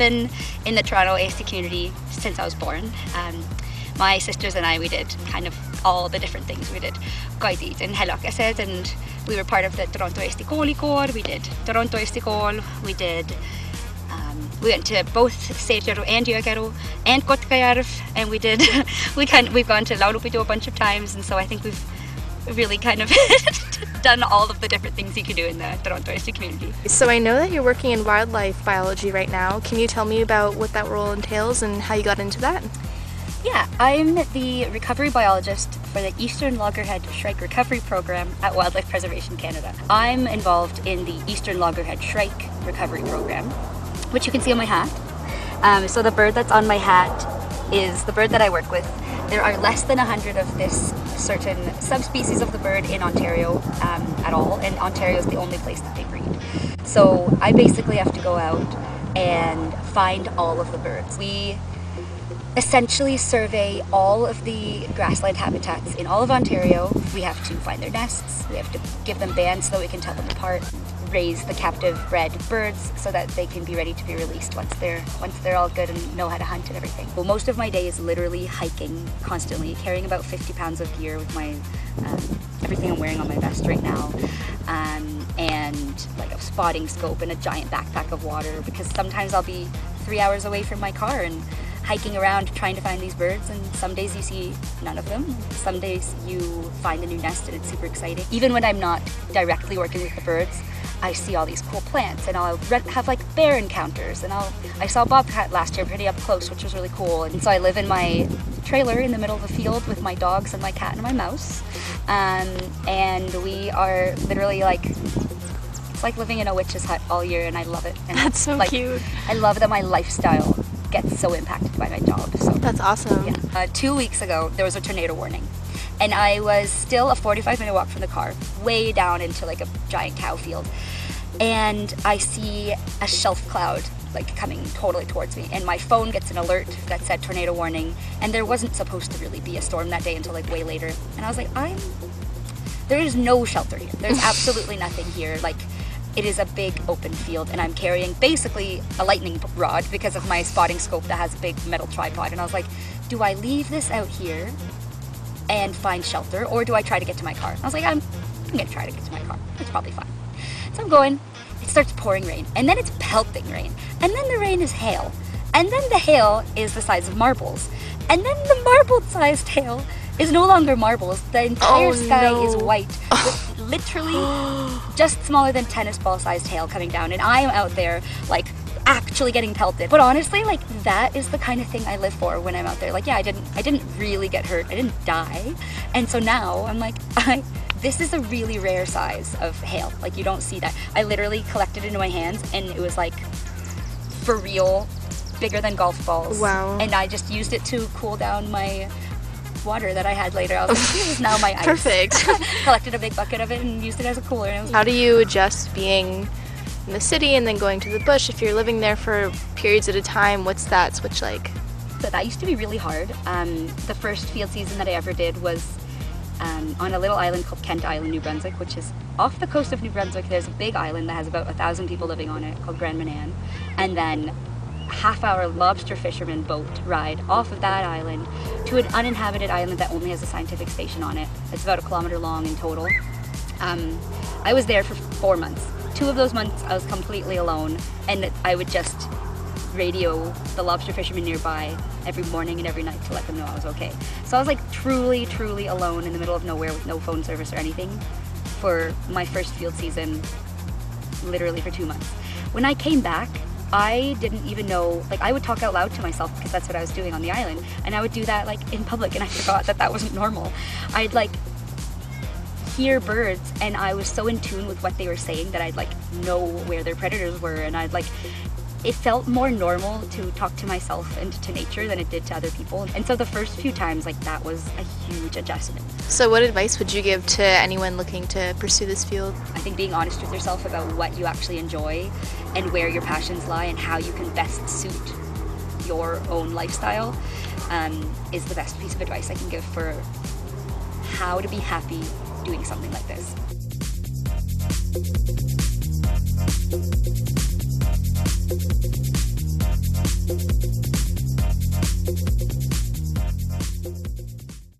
been in the Toronto-Estonian community since I was born. My sisters and I, we did kind of all the different things. We did guided and helakesed, and we were part of the Toronto-Estonian kooli koor. We did Toronto-Estonian kool. We went to both Seetjeru and Jõekeru and Kotkajärv, and we've gone to Laulupidu a bunch of times, and so I think we've really kind of done all of the different things you can do in the Toronto-Estonian community. So I know that you're working in wildlife biology right now. Can you tell me about what that role entails and how you got into that? Yeah, I'm the recovery biologist for the Eastern Loggerhead Shrike Recovery Program at Wildlife Preservation Canada. I'm involved in the Eastern Loggerhead Shrike Recovery Program, which you can see on my hat. So the bird that's on my hat is the bird that I work with. There are less than 100 of this certain subspecies of the bird in Ontario at all, and Ontario is the only place that they breed. So I basically have to go out and find all of the birds. We essentially survey all of the grassland habitats in all of Ontario. We have to find their nests, we have to give them bands so that we can tell them apart, raise the captive bred birds so that they can be ready to be released once they're all good and know how to hunt and everything. Well, most of my day is literally hiking constantly, carrying about 50 pounds of gear with my everything I'm wearing on my vest right now, and like a spotting scope and a giant backpack of water, because sometimes I'll be 3 hours away from my car and hiking around trying to find these birds, and some days you see none of them. Some days you find a new nest and it's super exciting. Even when I'm not directly working with the birds, I see all these cool plants, and I'll have like bear encounters, and I saw bobcat last year pretty up close, which was really cool. And so I live in my trailer in the middle of a field with my dogs and my cat and my mouse, and we are literally like, it's like living in a witch's hut all year, and I love it. And that's so like, cute. I love that my lifestyle gets so impacted by my job. So that's awesome. Yeah. 2 weeks ago there was a tornado warning, and I was still a 45-minute walk from the car, way down into like a giant cow field, and I see a shelf cloud like coming totally towards me, and my phone gets an alert that said tornado warning, and there wasn't supposed to really be a storm that day until like way later, and I was like, there is no shelter here. There's absolutely nothing here. Like, it is a big open field, and I'm carrying basically a lightning rod because of my spotting scope that has a big metal tripod. And I was like, do I leave this out here and find shelter, or do I try to get to my car? I was like, I'm gonna try to get to my car. It's probably fine. So I'm going. It starts pouring rain, and then it's pelting rain, and then the rain is hail, and then the hail is the size of marbles, and then the marble-sized hail is no longer marbles. The entire sky is white with literally just smaller than tennis ball sized hail coming down, and I am out there like actually getting pelted. But honestly, like, that is the kind of thing I live for when I'm out there. Like, yeah, I didn't really get hurt. I didn't die. And so now I'm like, this is a really rare size of hail. Like, you don't see that. I literally collected it into my hands, and it was like, for real, bigger than golf balls. Wow. And I just used it to cool down my water that I had later. I was like, this is now my ice. Perfect. Collected a big bucket of it and used it as a cooler. And How do you adjust being in the city and then going to the bush if you're living there for periods at a time? What's that switch like? So that used to be really hard. The first field season that I ever did was on a little island called Kent Island, New Brunswick, which is off the coast of New Brunswick. There's a big island that has about 1,000 people living on it called Grand Manan, and then half-hour lobster fisherman boat ride off of that island to an uninhabited island that only has a scientific station on it. It's about 1 kilometer long in total. I was there for 4 months. 2 of those months I was completely alone, and I would just radio the lobster fishermen nearby every morning and every night to let them know I was okay. So I was like truly alone in the middle of nowhere with no phone service or anything for my first field season, literally for 2 months. When I came back, I didn't even know, like, I would talk out loud to myself because that's what I was doing on the island, and I would do that like in public, and I forgot that wasn't normal. I'd like hear birds, and I was so in tune with what they were saying that I'd like know where their predators were, and I'd like, it felt more normal to talk to myself and to nature than it did to other people. And so the first few times, like, that was a huge adjustment. So what advice would you give to anyone looking to pursue this field? I think being honest with yourself about what you actually enjoy and where your passions lie and how you can best suit your own lifestyle is the best piece of advice I can give for how to be happy doing something like this.